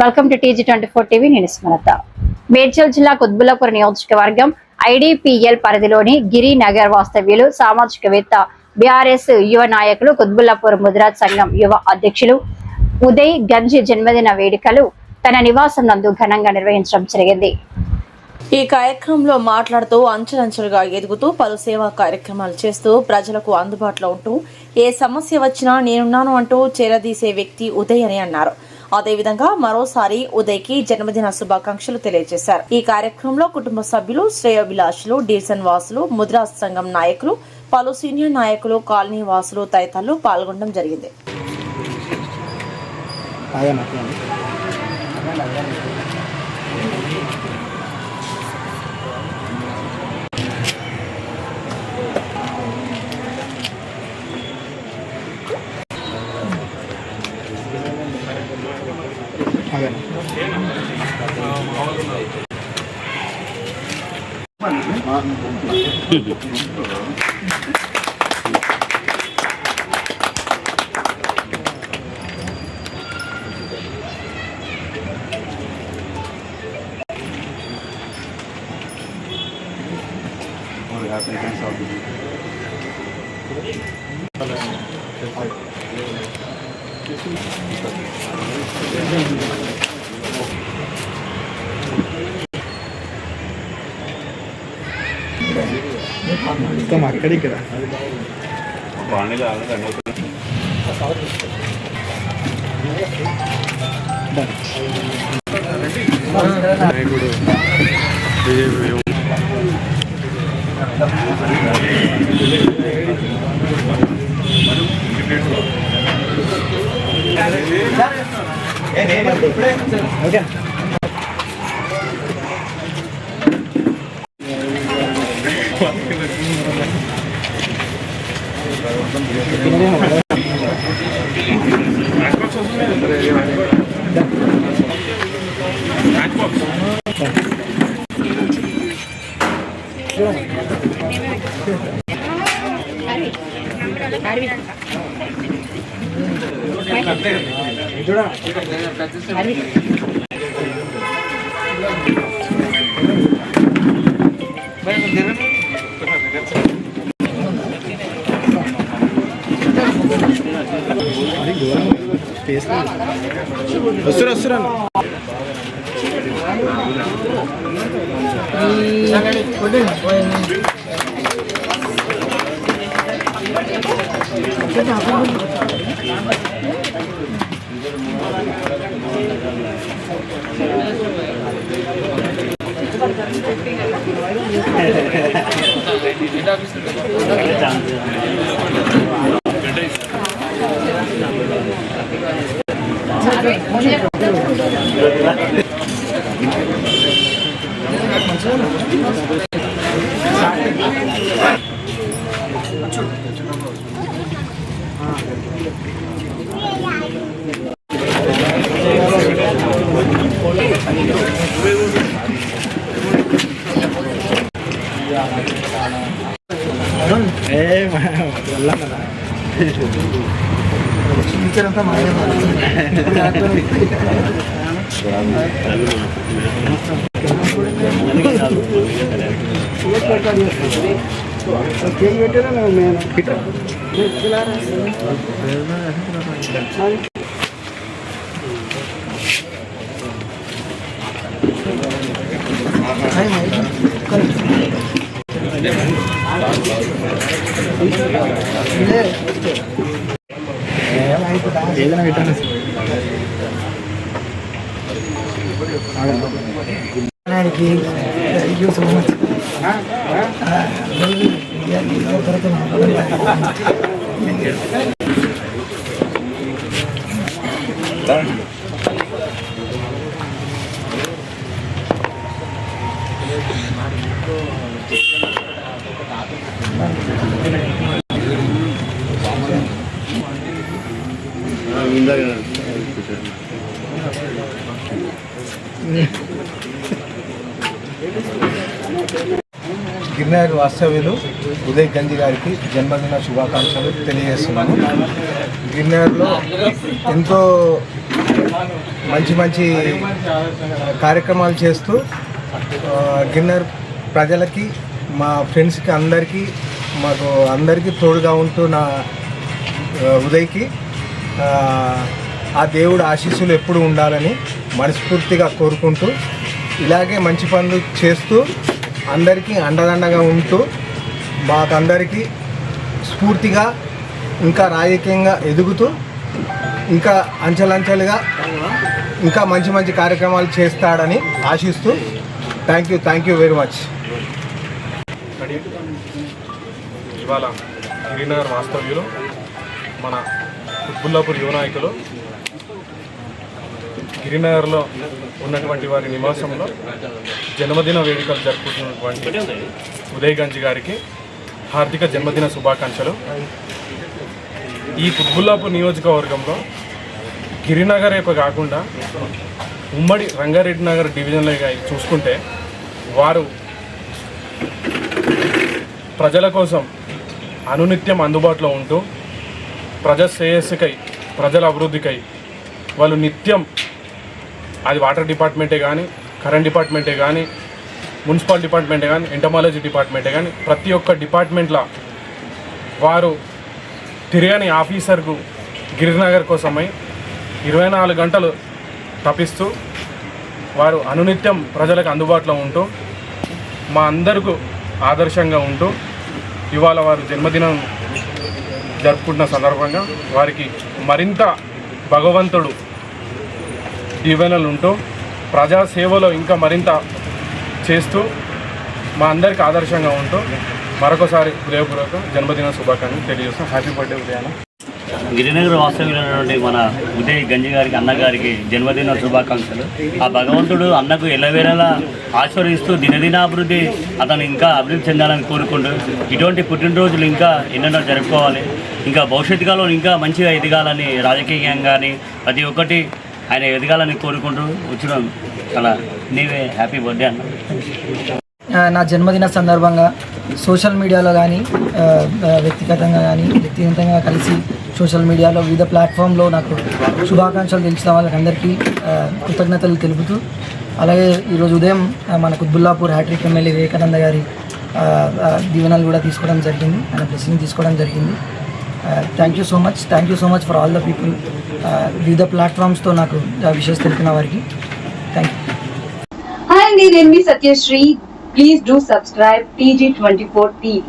Welcome to TG24 TV. నేను స్మరత. మేడ్చల్ జిల్లా కుత్బుల్లాపూర్ నియోజకవర్గం IDPL పరిధిలోని గిరి నగర్ వాస్తవ్యులు సామాజికవేత్త బీఆర్ఎస్ యువ నాయకులు కుత్బుల్లాపూర్ ముదిరాజ్ సంఘం యువ అధ్యక్షులు ఉదయ్ గంజి జన్మదిన వేడుకలు తన నివాసం నందు ఘనంగా నిర్వహించడం జరిగింది. ఈ కార్యక్రమంలో మాట్లాడుతూ అంచెలంచెలుగా ఎదుగుతూ పలు సేవా కార్యక్రమాలు చేస్తూ ప్రజలకు అందుబాటులో ఉంటూ ఏ సమస్య వచ్చినా నేనున్నాను అంటూ చేరదీసే వ్యక్తి ఉదయ్ అని అన్నారు. అదేవిధంగా మరోసారి ఉదయ్ కి జన్మదిన శుభాకాంక్షలు తెలియజేశారు. ఈ కార్యక్రమంలో కుటుంబ సభ్యులు, శ్రేయోభిలాషులు, డివిజన్ వాసులు, ముద్రాజ్ సంఘం నాయకులు, పలు సీనియర్ నాయకులు, కాలనీ వాసులు తదితరులు పాల్గొనడం జరిగింది. అక్కడిక్కడ నాయకుడు వస్తున్నా ఏదైనా పెట్టాను సో మచ్. గిరినగర్ వాస్తవ్యులు ఉదయ్ గంజి గారికి జన్మదిన శుభాకాంక్షలు తెలియజేస్తున్నాను. గిరినగర్లో ఎంతో మంచి మంచి కార్యక్రమాలు చేస్తూ గిన్నెర్ ప్రజలకి మా ఫ్రెండ్స్కి అందరికీ మాకు అందరికీ తోడుగా ఉంటూ నా ఉదయ్కి ఆ దేవుడు ఆశీస్సులు ఎప్పుడు ఉండాలని మనస్ఫూర్తిగా కోరుకుంటూ ఇలాగే మంచి పనులు చేస్తూ అందరికీ అండదండగా ఉంటూ మాకందరికీ స్ఫూర్తిగా ఇంకా రాజకీయంగా ఎదుగుతూ ఇంకా అంచెలంచెలుగా ఇంకా మంచి మంచి కార్యక్రమాలు చేస్తాడని ఆశిస్తూ థ్యాంక్ యూ వెరీ మచ్. ఇవాళ గిరినగర్ వాస్తవ్యులు మన కుత్బుల్లాపూర్ యువ నాయకులు గిరినగర్లో ఉన్నటువంటి వారి నివాసంలో జన్మదిన వేడుకలు జరుపుకుంటున్నటువంటి ఉదయ్ గంజ్ గారికి హార్దిక జన్మదిన శుభాకాంక్షలు. ఈ కుత్బుల్లాపూర్ నియోజకవర్గంలో గిరినగర్ కాకుండా ఉమ్మడి రంగారెడ్డి నగర్ డివిజన్లో చూసుకుంటే వారు ప్రజల కోసం అనునిత్యం అందుబాటులో ఉంటూ ప్రజా శ్రేయస్సుకై ప్రజల అభివృద్ధికై వాళ్ళు నిత్యం అది వాటర్ డిపార్ట్మెంటే కానీ కరెంట్ డిపార్ట్మెంటే కానీ మున్సిపల్ డిపార్ట్మెంటే కానీ ఎంటమాలజీ డిపార్ట్మెంటే కానీ ప్రతి ఒక్క డిపార్ట్మెంట్లో వారు తిరగని ఆఫీసర్కు గిరినగర్ కోసమై 24 గంటలు తపిస్తూ వారు అనునిత్యం ప్రజలకు అందుబాటులో ఉంటూ మా అందరికీ ఆదర్శంగా ఉంటూ ఇవాళ వారు జన్మదినం జరుపుకుంటున్న సందర్భంగా వారికి మరింత భగవంతుడు దీవెనలు ఉంటూ ప్రజాసేవలో ఇంకా మరింత చేస్తూ మా అందరికీ ఆదర్శంగా ఉంటూ మరొకసారి హృదయపూర్వక జన్మదిన శుభాకాంక్షలు తెలియజేస్తాం. హ్యాపీ బర్త్డే ఉదయాన. గిరినగర్ వాస్తవ్యులైనటువంటి మన ఉదయ్ గంజి గారికి అన్నగారికి జన్మదిన శుభాకాంక్షలు. ఆ భగవంతుడు అన్నకు ఎల్లవేళలా ఆశీర్వదిస్తూ దినదినాభివృద్ధి అతను ఇంకా అభివృద్ధి చెందాలని కోరుకుంటూ ఇటువంటి పుట్టినరోజులు ఇంకా ఎన్నెన్నో జరుపుకోవాలి, ఇంకా భవిష్యత్తు కాలంలో ఇంకా మంచిగా ఎదగాలని రాజకీయంగా కానీ ప్రతి ఒక్కటి ఆయన ఎదగాలని కోరుకుంటూ వచ్చినాం. చాలా నీవే హ్యాపీ బర్త్డే అన్న. నా జన్మదిన సందర్భంగా సోషల్ మీడియాలో కానీ వ్యక్తిగతంగా కానీ వ్యక్తిగతంగా కలిసి సోషల్ మీడియాలో వివిధ ప్లాట్ఫామ్లో నాకు శుభాకాంక్షలు తెలిసిన వాళ్ళకందరికీ కృతజ్ఞతలు తెలుపుతూ అలాగే ఈరోజు ఉదయం మన కుత్బుల్లాపూర్ హ్యాట్రిక్ ఎమ్మెల్యే వివేకానంద గారి దీవెనలు కూడా తీసుకోవడం జరిగింది, ఆయన బ్లెస్సింగ్ తీసుకోవడం జరిగింది. Thank you so much for all the people. వివిధ ప్లాట్ఫామ్స్తో నాకు విషెస్ తెలిపిన వారికి థ్యాంక్ యూ. Hi, నేను మీ Satyasri. Please do subscribe TG24 TV.